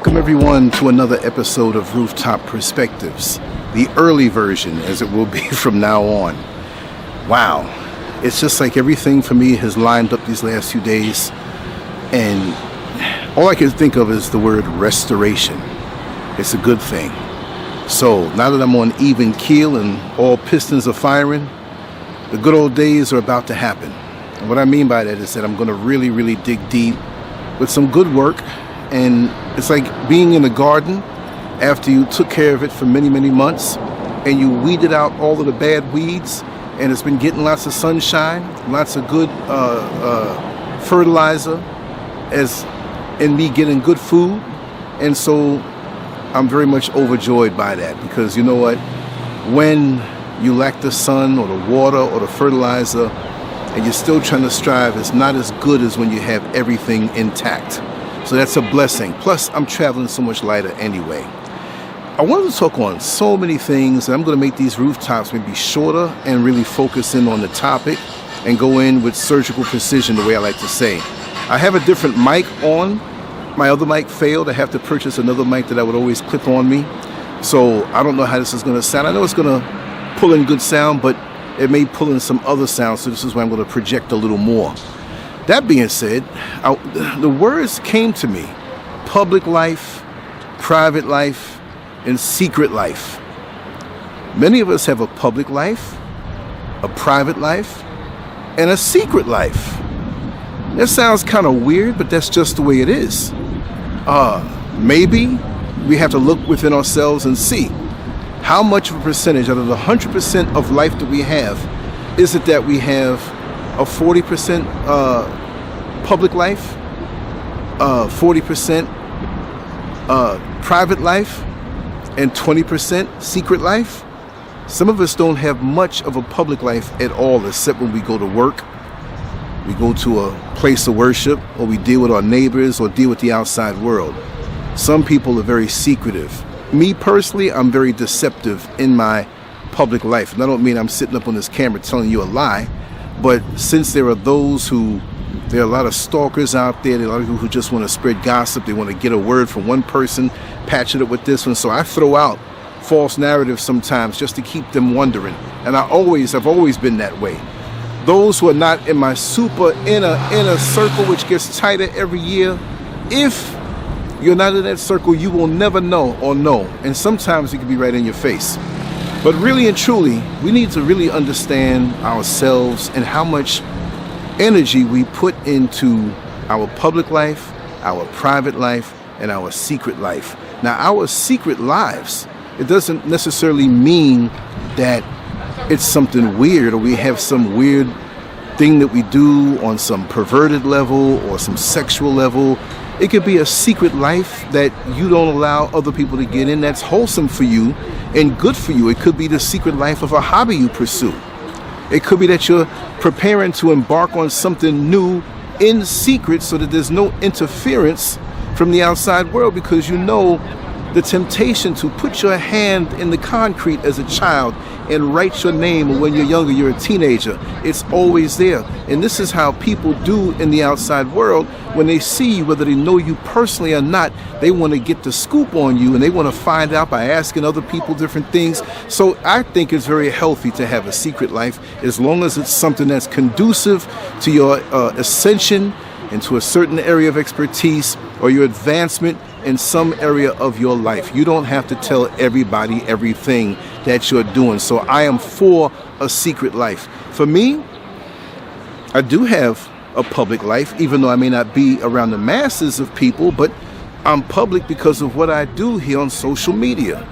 Welcome everyone to another episode of Rooftop Perspectives, the early version as it will be from now on. Wow, it's just like everything for me has lined up these last few days, and all I can think of is the word restoration. It's a good thing. So now that I'm on even keel and all pistons are firing, the good old days are about to happen. And what I mean by that is that I'm going to really dig deep with some good work. And it's like being in a garden after you took care of it for many and you weeded out all of the bad weeds, and it's been getting lots of sunshine, lots of good fertilizer, and me getting good food. And so I'm very much overjoyed by that, because you know what, when you lack the sun or the water or the fertilizer and you're still trying to strive, it's not as good as when you have everything intact. So that's a blessing. Plus, I'm traveling so much lighter anyway. I wanted to talk on so many things, and I'm going to make these rooftops maybe shorter and really focus in on the topic and go in with surgical precision, the way I like to say. I have a different mic on. My other mic failed. I have to purchase another mic that I would always clip on me. So I don't know how this is going to sound. I know it's going to pull in good sound, but it may pull in some other sounds. So this is why I'm going to project a little more. That being said, the words came to me: public life, private life, and secret life. Many of us have a public life, a private life, and a secret life. That sounds kind of weird, but that's just the way it is. Maybe we have to look within ourselves and see how much of a percentage out of the 100% of life that we have is it that we have a 40% public life, 40% private life, and 20% secret life. Some of us don't have much of a public life at all, except when we go to work, we go to a place of worship, or we deal with our neighbors or deal with the outside world. Some people are very secretive. Me personally, I'm very deceptive in my public life. And I don't mean I'm sitting up on this camera telling you a lie, but since there are a lot of stalkers out there, there are a lot of people who just want to spread gossip, they want to get a word from one person, patch it up with this one, so I throw out false narratives sometimes just to keep them wondering. And I've always been that way. Those who are not in my super inner circle, which gets tighter every year, if you're not in that circle, you will never know or know. And sometimes it can be right in your face. But really and truly, we need to really understand ourselves and how much energy we put into our public life, our private life, and our secret life. Now, our secret lives, it doesn't necessarily mean that it's something weird or we have some weird thing that we do on some perverted level or some sexual level. It could be a secret life that you don't allow other people to get in, that's wholesome for you and good for you. It could be the secret life of a hobby you pursue. It could be that you're preparing to embark on something new in secret so that there's no interference from the outside world, because you know the temptation to put your hand in the concrete as a child and write your name, or when you're younger, you're a teenager. It's always there. And this is how people do in the outside world. When they see you, whether they know you personally or not, they want to get the scoop on you, and they want to find out by asking other people different things. So I think it's very healthy to have a secret life, as long as it's something that's conducive to your ascension into a certain area of expertise or your advancement in some area of your life. You don't have to tell everybody everything that you're doing. So I am for a secret life. For me, I do have a public life, even though I may not be around the masses of people, but I'm public because of what I do here on social media.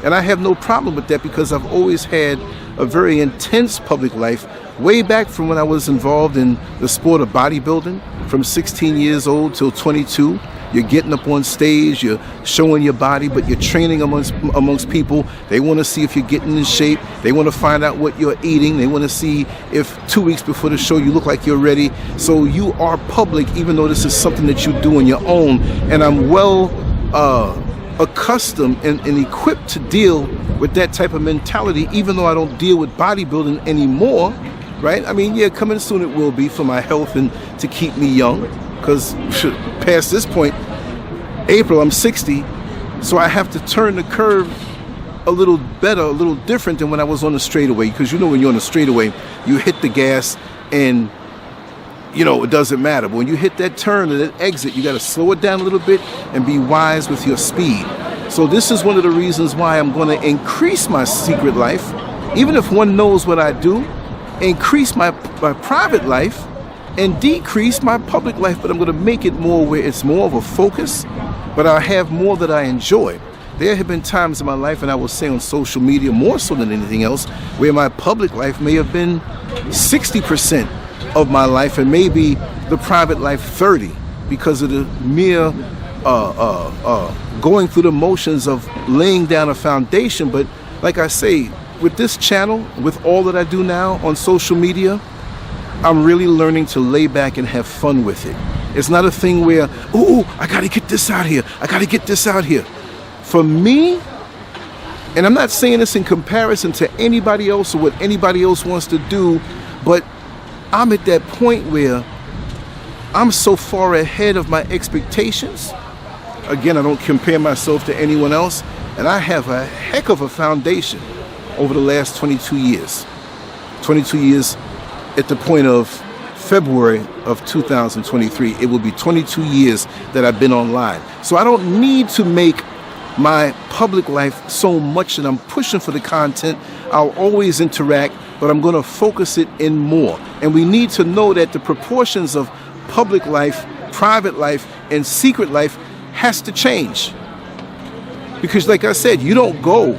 And I have no problem with that, because I've always had a very intense public life, way back from when I was involved in the sport of bodybuilding, from 16 years old till 22. You're getting up on stage, you're showing your body, but you're training amongst people. They want to see if you're getting in shape. They want to find out what you're eating. They want to see if 2 weeks before the show you look like you're ready. So you are public, even though this is something that you do on your own. And I'm well accustomed and equipped to deal with that type of mentality, even though I don't deal with bodybuilding anymore, right? I mean, yeah, coming soon it will be, for my health and to keep me young, because past this point, April, I'm 60, so I have to turn the curve a little better, a little different than when I was on the straightaway. Because you know, when you're on the straightaway, you hit the gas and you know, it doesn't matter. But when you hit that turn or that exit, you got to slow it down a little bit and be wise with your speed. So this is one of the reasons why I'm going to increase my secret life, even if one knows what I do, increase my private life and decrease my public life, but I'm going to make it more where it's more of a focus, but I have more that I enjoy. There have been times in my life, and I will say on social media more so than anything else, where my public life may have been 60% of my life and maybe the private life 30, because of the mere going through the motions of laying down a foundation. But like I say, with this channel, with all that I do now on social media, I'm really learning to lay back and have fun with it. It's not a thing where, oh, I gotta get this out here, I gotta get this out here. For me, and I'm not saying this in comparison to anybody else or what anybody else wants to do, but I'm at that point where I'm so far ahead of my expectations. Again, I don't compare myself to anyone else, and I have a heck of a foundation over the last 22 years. 22 years at the point of February of 2023. It will be 22 years that I've been online. So I don't need to make my public life so much that I'm pushing for the content. I'll always interact, but I'm going to focus it in more. And we need to know that the proportions of public life, private life, and secret life has to change. Because like I said, you don't go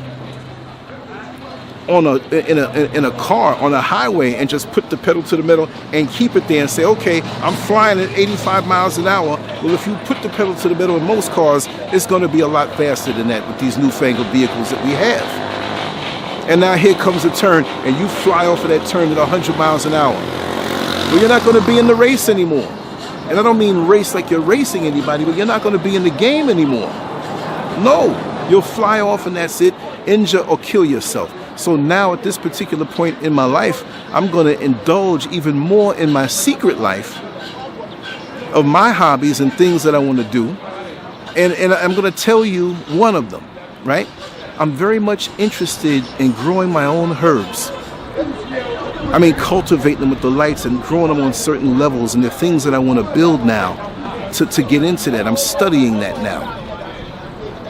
on in a car on a highway and just put the pedal to the metal and keep it there and say, okay, I'm flying at 85 miles an hour. Well, if you put the pedal to the metal in most cars, it's going to be a lot faster than that with these newfangled vehicles that we have. And now here comes a turn and you fly off of that turn at 100 miles an hour. Well, you're not going to be in the race anymore. And I don't mean race like you're racing anybody, but you're not going to be in the game anymore. No, you'll fly off and that's it, injure or kill yourself. So now at this particular point in my life, I'm going to indulge even more in my secret life of my hobbies and things that I want to do. And I'm going to tell you one of them, right? I'm very much interested in growing my own herbs. I mean, cultivating them with the lights and growing them on certain levels, and the things that I want to build now to get into that. I'm studying that now.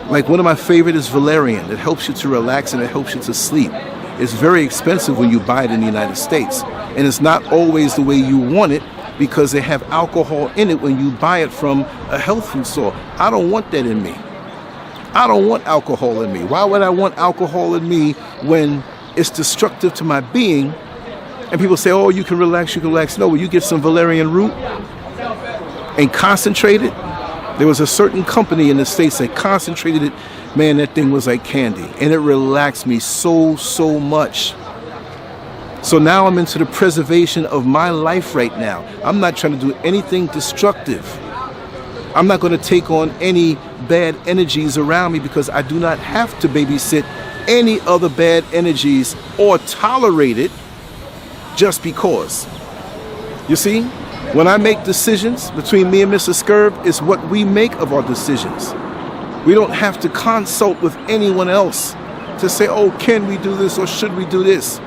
Like one of my favorite is valerian. It helps you to relax and it helps you to sleep. It's very expensive when you buy it in the United States. And it's not always the way you want it because they have alcohol in it when you buy it from a health food store. I don't want that in me. I don't want alcohol in me. Why would I want alcohol in me when it's destructive to my being? And people say, oh, you can relax, you can relax. No, when you get some valerian root and concentrate it, there was a certain company in the States that concentrated it. Man, that thing was like candy. And it relaxed me so much. So now I'm into the preservation of my life right now. I'm not trying to do anything destructive. I'm not going to take on any bad energies around me because I do not have to babysit any other bad energies or tolerate it just because. You see? When I make decisions between me and Mr. SCURV, it's what we make of our decisions. We don't have to consult with anyone else to say, oh, can we do this or should we do this?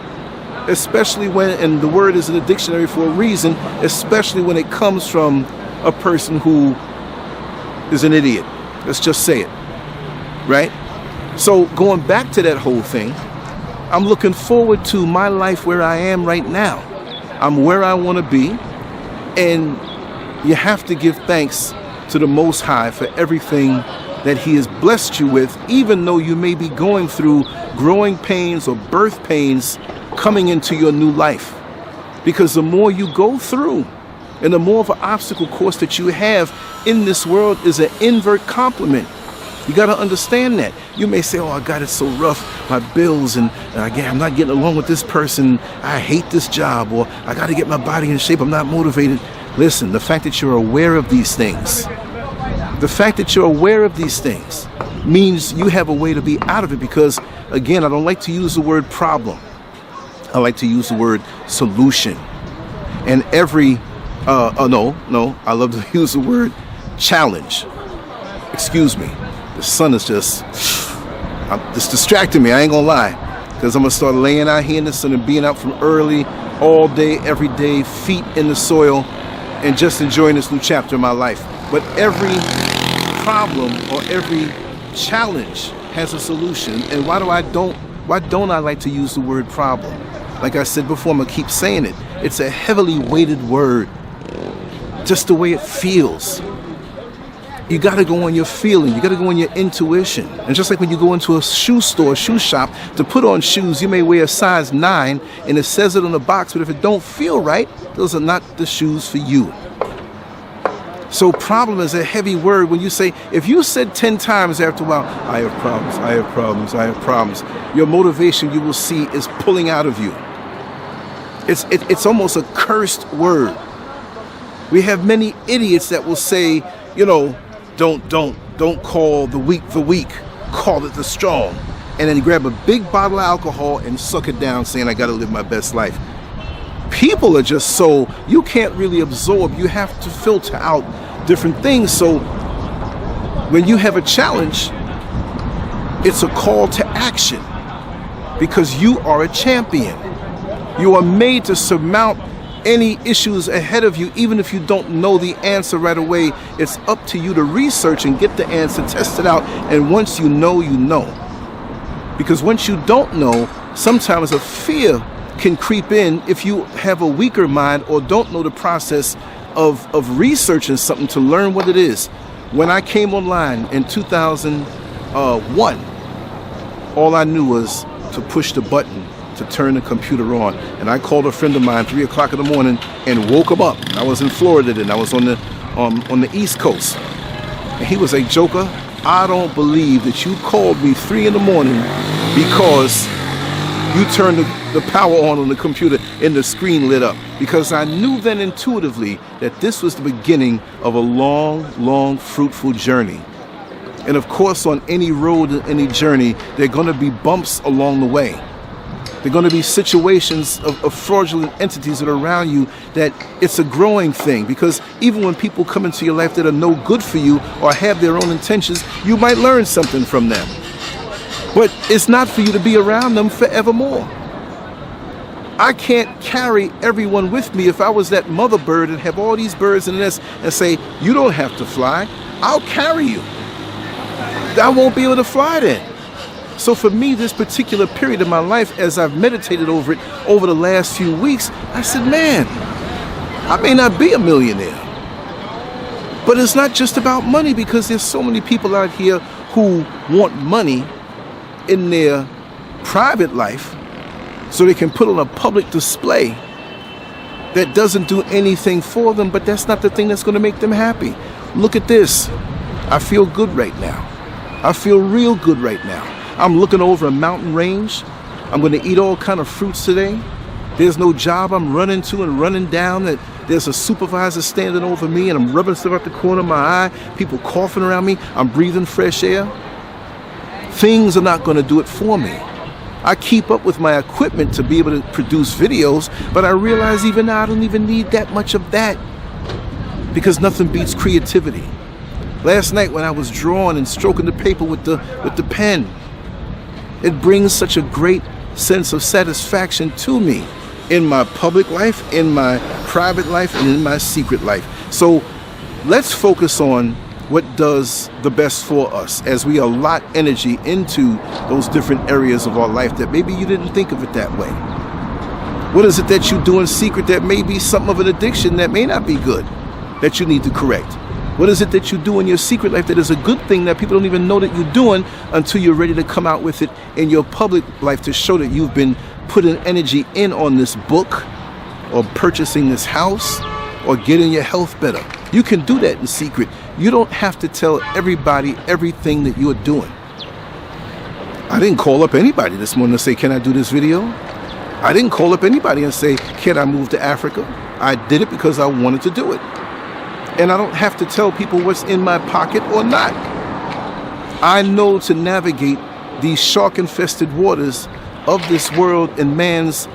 Especially when, and the word is in the dictionary for a reason, especially when it comes from a person who is an idiot. Let's just say it, right? So going back to that whole thing, I'm looking forward to my life where I am right now. I'm where I want to be. And you have to give thanks to the Most High for everything that He has blessed you with, even though you may be going through growing pains or birth pains coming into your new life. Because the more you go through and the more of an obstacle course that you have in this world is an invert compliment. You got to understand that. You may say, oh, I got it so rough, my bills, and I'm not getting along with this person. I hate this job, or I got to get my body in shape. I'm not motivated. Listen, the fact that you're aware of these things, means you have a way to be out of it because, again, I don't like to use the word problem. I like to use the word solution. And I love to use the word challenge. Excuse me. The sun is just distracting me. I ain't gonna lie. Because I'm gonna start laying out here in the sun and being out from early, all day, every day, feet in the soil, and just enjoying this new chapter of my life. But every problem or every challenge has a solution. And why don't I like to use the word problem? Like I said before, I'm gonna keep saying it. It's a heavily weighted word. Just the way it feels. You gotta go on your feeling, you gotta go on your intuition. And just like when you go into a shoe store, shoe shop, to put on shoes, you may wear a size 9 and it says it on the box, but if it don't feel right, those are not the shoes for you. So problem is a heavy word. When you say, if you said 10 times after a while, I have problems, I have problems, I have problems, your motivation, you will see, is pulling out of you. It's almost a cursed word. We have many idiots that will say, you know, don't call the weak, call it the strong. And then grab a big bottle of alcohol and suck it down saying, I gotta live my best life. People are just so, you can't really absorb, you have to filter out different things. So when you have a challenge, it's a call to action because you are a champion. You are made to surmount any issues ahead of you, even if you don't know the answer right away. It's up to you to research and get the answer, test it out, and once you know, you know. Because once you don't know, sometimes a fear can creep in if you have a weaker mind or don't know the process of researching something to learn what it is. When I came online in 2001, all I knew was to push the button to turn the computer on. And I called a friend of mine 3 o'clock in the morning and woke him up. I was in Florida then. I was on the East Coast. And he was a joker. I don't believe that you called me 3 in the morning because you turned the power on the computer and the screen lit up. Because I knew then intuitively that this was the beginning of a long, fruitful journey. And of course, on any road, any journey, there are going to be bumps along the way. There are going to be situations of fraudulent entities that are around you, that it's a growing thing. Because even when people come into your life that are no good for you or have their own intentions, you might learn something from them. But it's not for you to be around them forevermore. I can't carry everyone with me. If I was that mother bird and have all these birds in the nest and say, you don't have to fly, I'll carry you. I won't be able to fly then. So for me, this particular period of my life, as I've meditated over it over the last few weeks, I said, man, I may not be a millionaire, but it's not just about money, because there's so many people out here who want money in their private life so they can put on a public display that doesn't do anything for them, but that's not the thing that's going to make them happy. Look at this. I feel good right now. I feel real good right now. I'm looking over a mountain range. I'm going to eat all kind of fruits today. There's no job I'm running to and running down. That there's a supervisor standing over me and I'm rubbing stuff out the corner of my eye. People coughing around me. I'm breathing fresh air. Things are not going to do it for me. I keep up with my equipment to be able to produce videos, but I realize even now I don't even need that much of that, because nothing beats creativity. Last night when I was drawing and stroking the paper with the pen, it brings such a great sense of satisfaction to me in my public life, in my private life, and in my secret life. So let's focus on what does the best for us as we allot energy into those different areas of our life that maybe you didn't think of it that way. What is it that you do in secret that may be something of an addiction that may not be good, that you need to correct? What is it that you do in your secret life that is a good thing that people don't even know that you're doing until you're ready to come out with it in your public life to show that you've been putting energy in on this book or purchasing this house or getting your health better? You can do that in secret. You don't have to tell everybody everything that you're doing. I didn't call up anybody this morning to say, can I do this video? I didn't call up anybody and say, can I move to Africa? I did it because I wanted to do it. And I don't have to tell people what's in my pocket or not. I know to navigate these shark-infested waters of this world and man's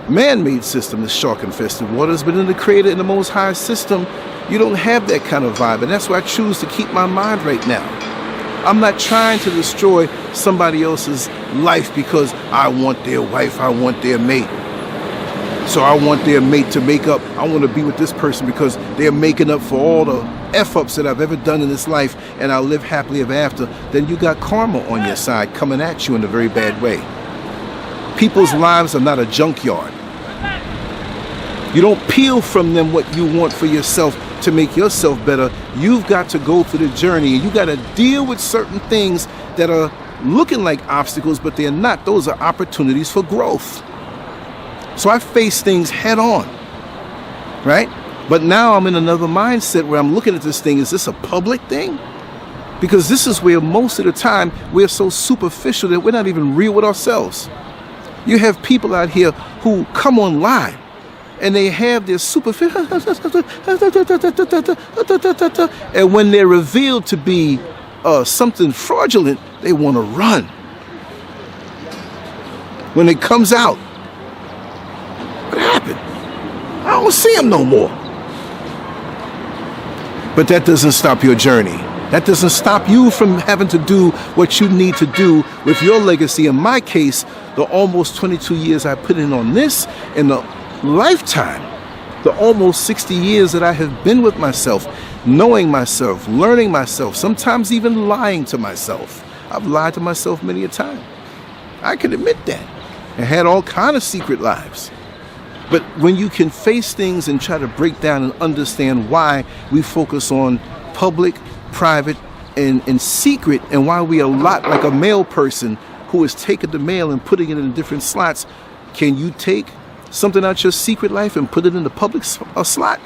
man-made system, the shark-infested waters, but in the Creator and the Most High system, you don't have that kind of vibe. And that's why I choose to keep my mind right now. I'm not trying to destroy somebody else's life because I want their wife, I want their mate. So I want their mate to make up. I want to be with this person because they're making up for all the F-ups that I've ever done in this life, and I'll live happily ever after. Then you got karma on your side coming at you in a very bad way. People's lives are not a junkyard. You don't peel from them what you want for yourself to make yourself better. You've got to go through the journey, and you got to deal with certain things that are looking like obstacles, but they're not. Those are opportunities for growth. So I face things head on, right? But now I'm in another mindset where I'm looking at this thing. Is this a public thing? Because this is where most of the time we're so superficial that we're not even real with ourselves. You have people out here who come online and they have their superficial, and when they're revealed to be something fraudulent, they want to run. When it comes out, what happened? I don't see him no more. But that doesn't stop your journey. That doesn't stop you from having to do what you need to do with your legacy. In my case, the almost 22 years I put in on this, and the lifetime, the almost 60 years that I have been with myself, knowing myself, learning myself, sometimes even lying to myself. I've lied to myself many a time. I can admit that. I had all kind of secret lives. But when you can face things and try to break down and understand why we focus on public, private, and secret, and why we are a lot like a mail person who is taking the mail and putting it in different slots, can you take something out your secret life and put it in the public slot?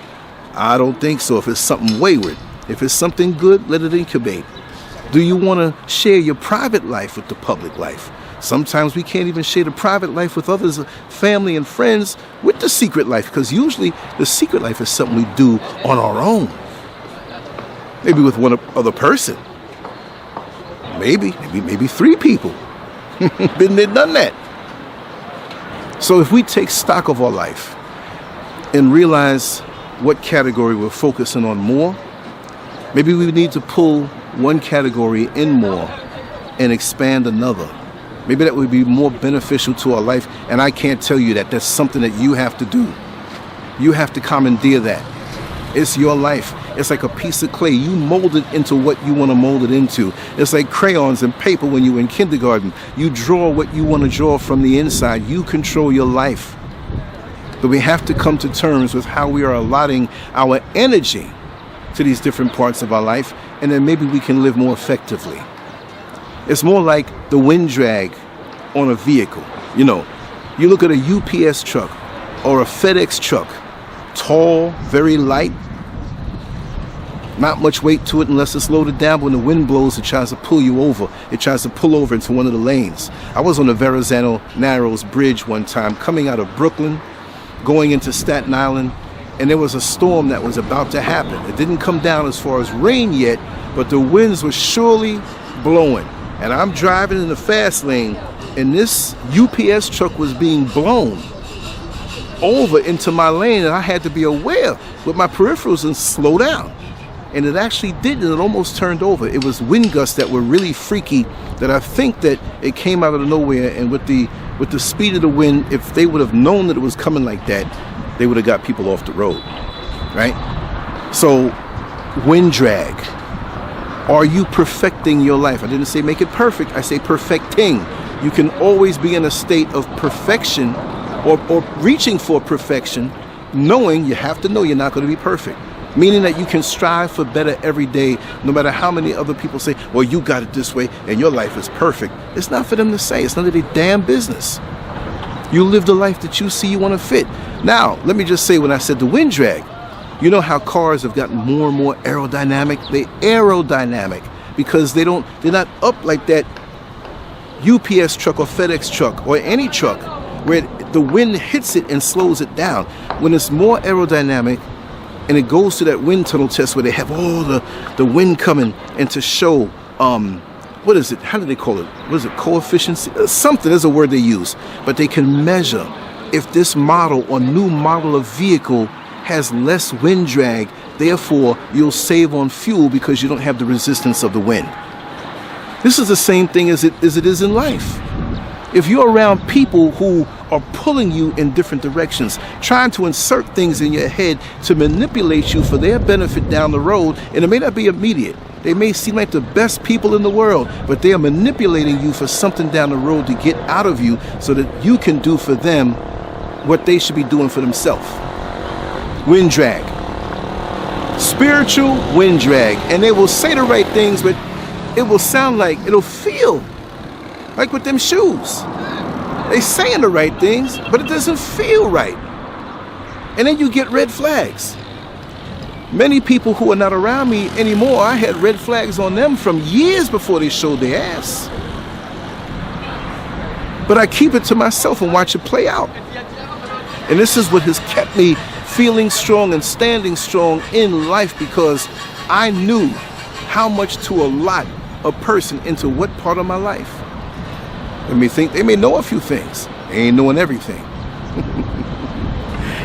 I don't think so. If it's something wayward, if it's something good, let it incubate. Do you want to share your private life with the public life? Sometimes we can't even share the private life with others, family and friends, with the secret life, because usually the secret life is something we do on our own. Maybe with one other person. Maybe three people. Been there, done that. So if we take stock of our life and realize what category we're focusing on more, maybe we need to pull one category in more and expand another. Maybe that would be more beneficial to our life, and I can't tell you that. That's something that you have to do. You have to commandeer that. It's your life. It's like a piece of clay. You mold it into what you want to mold it into. It's like crayons and paper when you were in kindergarten. You draw what you want to draw from the inside. You control your life. But we have to come to terms with how we are allotting our energy to these different parts of our life, and then maybe we can live more effectively. It's more like the wind drag on a vehicle. You know, you look at a UPS truck or a FedEx truck, tall, very light, not much weight to it unless it's loaded down. When the wind blows, it tries to pull you over. It tries to pull over into one of the lanes. I was on the Verrazano Narrows Bridge one time, coming out of Brooklyn, going into Staten Island, and there was a storm that was about to happen. It didn't come down as far as rain yet, but the winds were surely blowing. And I'm driving in the fast lane, and this UPS truck was being blown over into my lane, and I had to be aware with my peripherals and slow down. And it actually did, and it almost turned over. It was wind gusts that were really freaky, that I think that it came out of nowhere, and with the speed of the wind, if they would have known that it was coming like that, they would have got people off the road, right? So, wind drag. Are you perfecting your life? I didn't say make it perfect, I say perfecting. You can always be in a state of perfection or reaching for perfection, knowing you have to know you're not going to be perfect. Meaning that you can strive for better every day, no matter how many other people say, well, you got it this way and your life is perfect. It's not for them to say. It's none of their damn business. You live the life that you see you want to fit. Now, let me just say, when I said the wind drag, you know how cars have gotten more and more aerodynamic? They're aerodynamic because they're not up like that UPS truck or FedEx truck or any truck where the wind hits it and slows it down. When it's more aerodynamic and it goes to that wind tunnel test where they have all the wind coming, and to show, what is it? How do they call it? What is it? Coefficient? Something, there's a word they use. But they can measure if this model or new model of vehicle has less wind drag, therefore you'll save on fuel because you don't have the resistance of the wind. This is the same thing as it is in life. If you're around people who are pulling you in different directions, trying to insert things in your head to manipulate you for their benefit down the road, and it may not be immediate. They may seem like the best people in the world, but they are manipulating you for something down the road to get out of you so that you can do for them what they should be doing for themselves. Wind drag. Spiritual wind drag. And they will say the right things, but it will sound like, it'll feel like with them shoes. They saying the right things, but it doesn't feel right. And then you get red flags. Many people who are not around me anymore, I had red flags on them from years before they showed their ass. But I keep it to myself and watch it play out. And this is what has kept me feeling strong and standing strong in life, because I knew how much to allot a person into what part of my life. They may know a few things. They ain't knowing everything.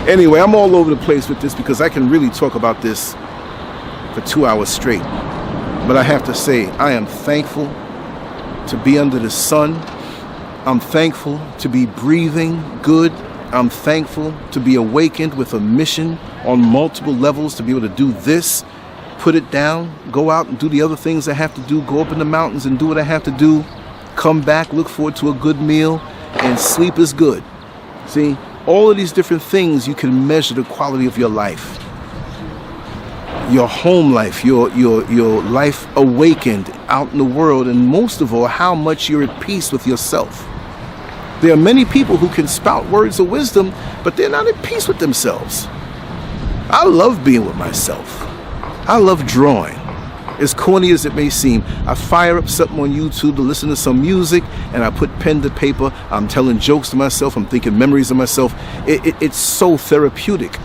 Anyway, I'm all over the place with this because I can really talk about this for 2 hours straight. But I have to say, I am thankful to be under the sun. I'm thankful to be breathing good. I'm thankful to be awakened with a mission on multiple levels, to be able to do this, put it down, go out and do the other things I have to do, go up in the mountains and do what I have to do, come back, look forward to a good meal, and sleep is good. See, all of these different things, you can measure the quality of your life. Your home life, your life awakened out in the world, and most of all, how much you're at peace with yourself. There are many people who can spout words of wisdom, but they're not at peace with themselves. I love being with myself. I love drawing. As corny as it may seem, I fire up something on YouTube to listen to some music, and I put pen to paper. I'm telling jokes to myself. I'm thinking memories of myself. It's so therapeutic.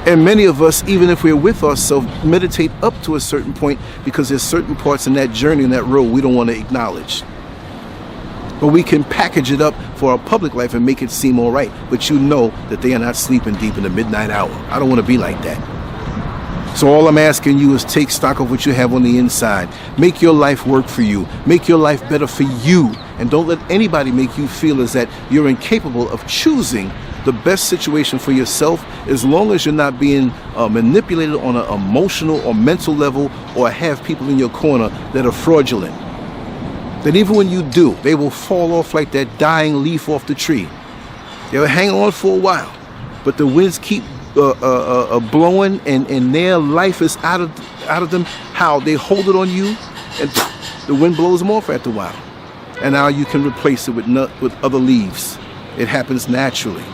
And many of us, even if we're with ourselves, meditate up to a certain point because there's certain parts in that journey, in that road, we don't want to acknowledge. But we can package it up for our public life and make it seem all right. But you know that they are not sleeping deep in the midnight hour. I don't want to be like that. So all I'm asking you is take stock of what you have on the inside. Make your life work for you. Make your life better for you. And don't let anybody make you feel as that you're incapable of choosing the best situation for yourself, as long as you're not being manipulated on an emotional or mental level, or have people in your corner that are fraudulent. That even when you do, they will fall off like that dying leaf off the tree. They'll hang on for a while, but the winds keep blowing, and their life is out of them. How they hold it on you, and the wind blows them off after a while. And now you can replace it with other leaves. It happens naturally.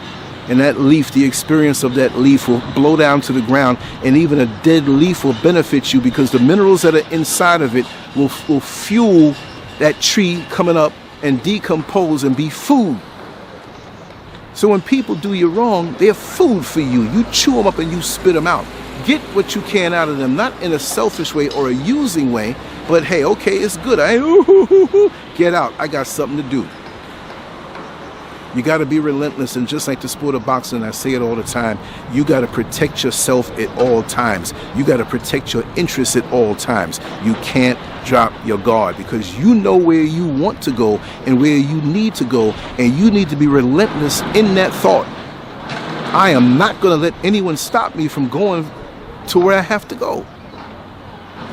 And that leaf, the experience of that leaf will blow down to the ground, and even a dead leaf will benefit you because the minerals that are inside of it will fuel that tree coming up and decompose and be food. So when people do you wrong, they're food for you. You chew them up and you spit them out. Get what you can out of them, not in a selfish way or a using way, but hey, okay, it's good. Get out. I got something to do. You got to be relentless, and just like the sport of boxing, I say it all the time, you got to protect yourself at all times. You got to protect your interests at all times. You can't drop your guard, because you know where you want to go and where you need to go, and you need to be relentless in that thought. I am not going to let anyone stop me from going to where I have to go.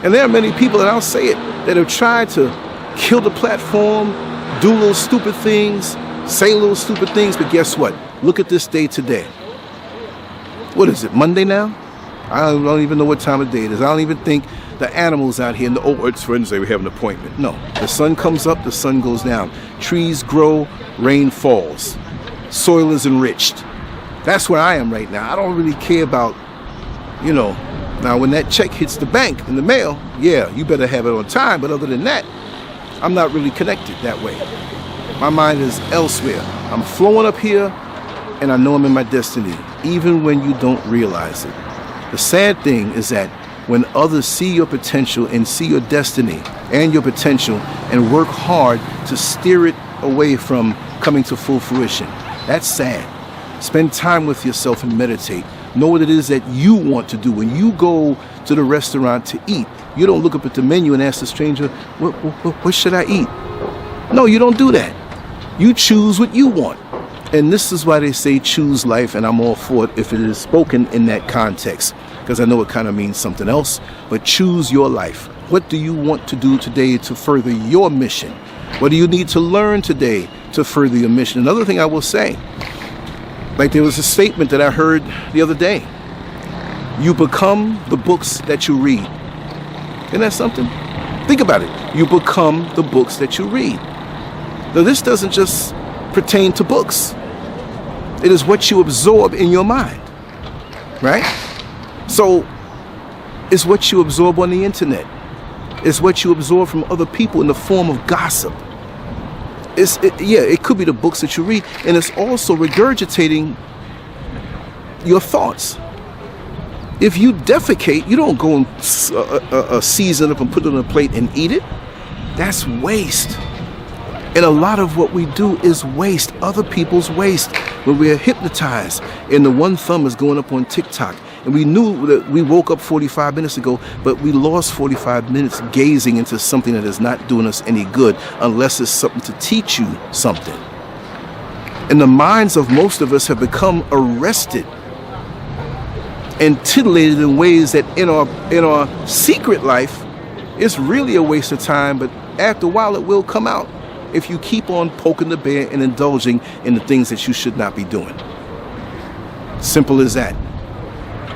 And there are many people, and I'll say it, that have tried to kill the platform, do little stupid things, say little stupid things, but guess what? Look at this day today. What is it, Monday now? I don't even know what time of day it is. I don't even think the animals out here in the it's Wednesday, we have an appointment. No, the sun comes up, the sun goes down. Trees grow, rain falls. Soil is enriched. That's where I am right now. I don't really care about, now when that check hits the bank in the mail, yeah, you better have it on time. But other than that, I'm not really connected that way. My mind is elsewhere. I'm flowing up here, and I know I'm in my destiny, even when you don't realize it. The sad thing is that when others see your potential and see your destiny and your potential and work hard to steer it away from coming to full fruition. That's sad. Spend time with yourself and meditate. Know what it is that you want to do. When you go to the restaurant to eat, you don't look up at the menu and ask the stranger, what should I eat? No, you don't do that. You choose what you want. And this is why they say choose life, and I'm all for it if it is spoken in that context, because I know it kind of means something else. But choose your life. What do you want to do today to further your mission? What do you need to learn today to further your mission? Another thing I will say, like there was a statement that I heard the other day. You become the books that you read. Isn't that something? Think about it. You become the books that you read. Now this doesn't just pertain to books. It is what you absorb in your mind, right? So it's what you absorb on the internet. It's what you absorb from other people in the form of gossip. It could be the books that you read, and it's also regurgitating your thoughts. If you defecate, you don't go and season up and put it on a plate and eat it. That's waste. And a lot of what we do is waste, other people's waste. When we're hypnotized and the one thumb is going up on TikTok, and we knew that we woke up 45 minutes ago, but we lost 45 minutes gazing into something that is not doing us any good unless it's something to teach you something. And the minds of most of us have become arrested and titillated in ways that in our secret life, it's really a waste of time, but after a while it will come out if you keep on poking the bear and indulging in the things that you should not be doing. Simple as that.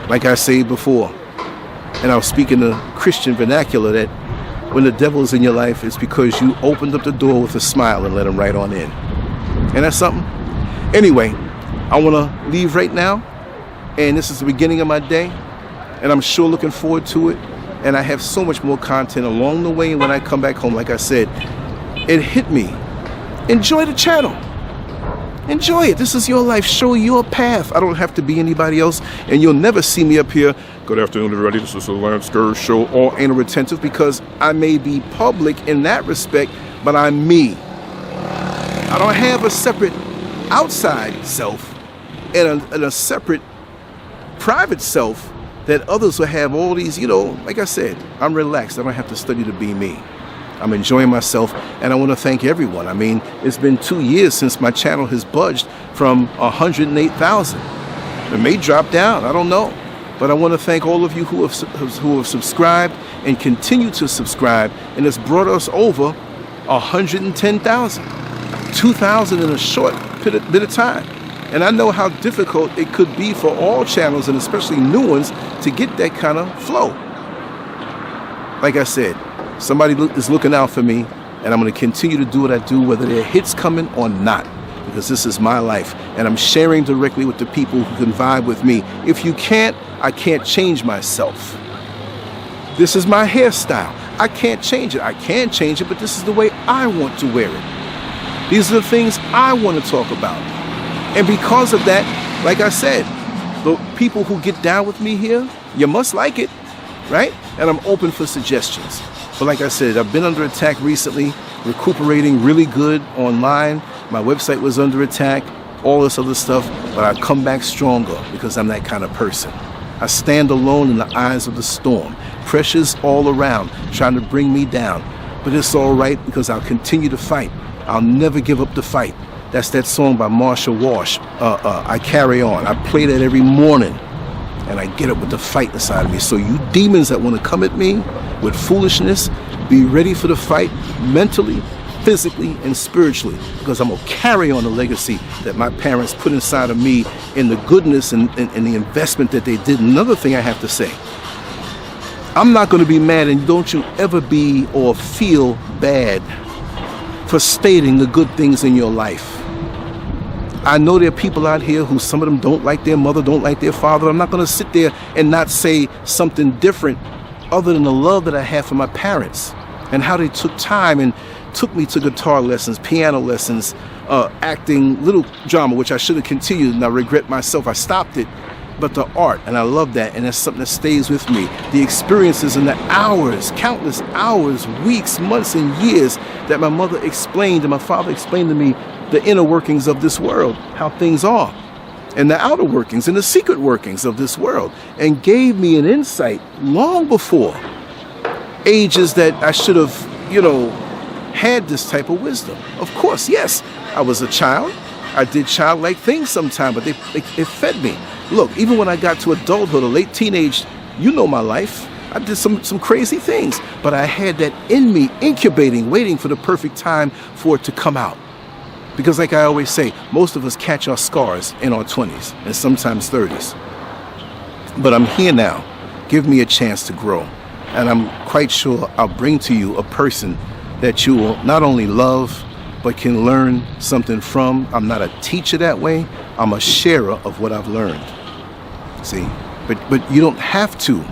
Like I said before, and I was speaking the Christian vernacular, that when the devil is in your life, it's because you opened up the door with a smile and let him right on in. And that's something. Anyway, I want to leave right now, and this is the beginning of my day, and I'm sure looking forward to it. And I have so much more content along the way. And when I come back home, like I said, it hit me. Enjoy the channel. Enjoy it. This is your life. Show your path. I don't have to be anybody else. And you'll never see me up here, good afternoon, everybody, this is the LANCESCURV show, all anal retentive, because I may be public in that respect, but I'm me. I don't have a separate outside self and a separate private self that others will have all these, like I said, I'm relaxed. I don't have to study to be me. I'm enjoying myself, and I want to thank everyone. I mean, it's been 2 years since my channel has budged from 108,000. It may drop down, I don't know. But I want to thank all of you who have subscribed and continue to subscribe, and it's brought us over 110,000. 2,000 in a short bit of time. And I know how difficult it could be for all channels, and especially new ones, to get that kind of flow. Like I said, somebody is looking out for me, and I'm going to continue to do what I do, whether there are hits coming or not, because this is my life, and I'm sharing directly with the people who can vibe with me. If you can't, I can't change myself. This is my hairstyle. I can't change it. I can change it, but this is the way I want to wear it. These are the things I want to talk about. And because of that, like I said, the people who get down with me here, you must like it, right? And I'm open for suggestions. But like I said, I've been under attack recently, recuperating really good online. My website was under attack, all this other stuff, but I come back stronger because I'm that kind of person. I stand alone in the eyes of the storm. Pressure's all around, trying to bring me down. But it's all right because I'll continue to fight. I'll never give up the fight. That's that song by Marshall Walsh, I Carry On. I play that every morning, and I get up with the fight inside of me. So you demons that want to come at me with foolishness, be ready for the fight mentally, physically, and spiritually, because I'm going to carry on the legacy that my parents put inside of me in the goodness and the investment that they did. Another thing I have to say, I'm not going to be mad, and don't you ever be or feel bad for stating the good things in your life. I know there are people out here who some of them don't like their mother, don't like their father. I'm not going to sit there and not say something different other than the love that I have for my parents and how they took time and took me to guitar lessons, piano lessons, acting, little drama, which I should have continued, and I regret myself. I stopped it but the art, and I love that, and that's something that stays with me. The experiences and the hours, countless hours, weeks, months, and years that my mother explained and my father explained to me the inner workings of this world, how things are, and the outer workings and the secret workings of this world, and gave me an insight long before ages that I should have, had this type of wisdom. Of course, yes, I was a child. I did childlike things sometimes, but it fed me. Look, even when I got to adulthood or late teenage, my life. I did some crazy things, but I had that in me, incubating, waiting for the perfect time for it to come out. Because like I always say, most of us catch our scars in our 20s and sometimes 30s. But I'm here now. Give me a chance to grow. And I'm quite sure I'll bring to you a person that you will not only love, but can learn something from. I'm not a teacher that way. I'm a sharer of what I've learned. See? But you don't have to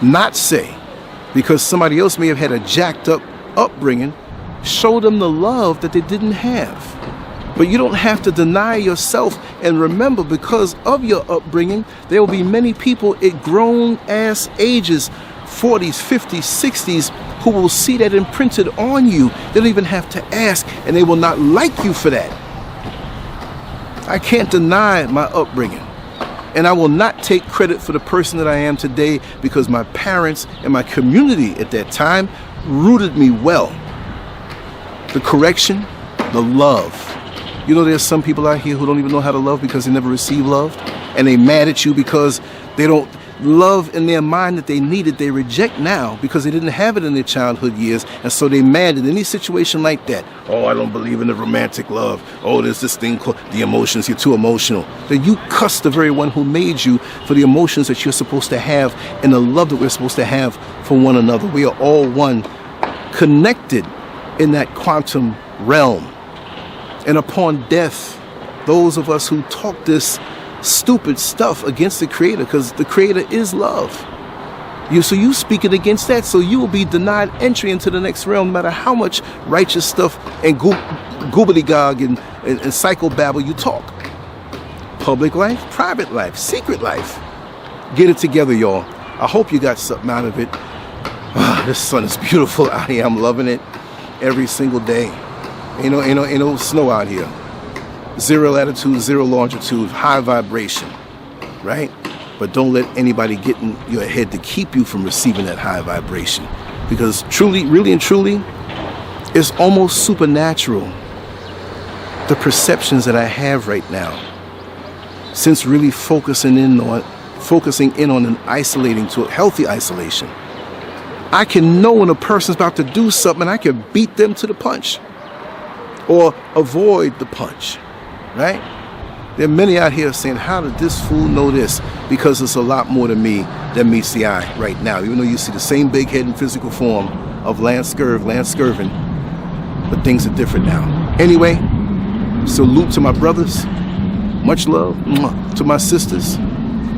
not say, because somebody else may have had a jacked up upbringing, show them the love that they didn't have. But you don't have to deny yourself. And remember, because of your upbringing, there will be many people at grown-ass ages, 40s, 50s, 60s, who will see that imprinted on you. They don't even have to ask, and they will not like you for that. I can't deny my upbringing. And I will not take credit for the person that I am today, because my parents and my community at that time rooted me well. The correction, the love. There's some people out here who don't even know how to love because they never received love. And they mad at you because they don't love in their mind that they needed. They reject now because they didn't have it in their childhood years. And so they mad in any situation like that. Oh, I don't believe in the romantic love. Oh, there's this thing called the emotions. You're too emotional. Then you cuss the very one who made you for the emotions that you're supposed to have and the love that we're supposed to have for one another. We are all one, connected in that quantum realm. And upon death, those of us who talk this stupid stuff against the Creator, because the Creator is love. So you speak it against that, so you will be denied entry into the next realm, no matter how much righteous stuff and gobbledygog and psychobabble you talk. Public life, private life, secret life. Get it together, y'all. I hope you got something out of it. This sun is beautiful out here. I'm loving it every single day. Ain't no snow out here. 0 latitude, 0 longitude, high vibration, right? But don't let anybody get in your head to keep you from receiving that high vibration. Because truly, really and truly, it's almost supernatural, the perceptions that I have right now, since really focusing in on and isolating to a healthy isolation. I can know when a person's about to do something and I can beat them to the punch or avoid the punch. Right? There are many out here saying, how did this fool know this? Because it's a lot more to me than meets the eye right now. Even though you see the same big head and physical form of LANCESCURV, but things are different now. Anyway, salute to my brothers. Much love to my sisters.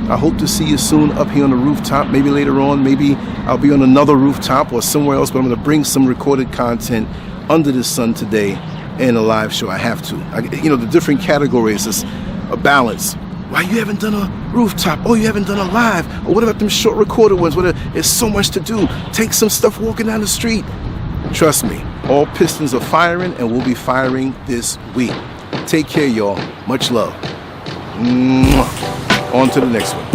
I hope to see you soon up here on the rooftop. Maybe later on, maybe I'll be on another rooftop or somewhere else, but I'm going to bring some recorded content under the sun today. In a live show, I have to. The different categories is a balance. Why you haven't done a rooftop? Oh, you haven't done a live? Or what about them short recorded ones? There's so much to do. Take some stuff walking down the street. Trust me, all pistons are firing and we'll be firing this week. Take care, y'all. Much love. On to the next one.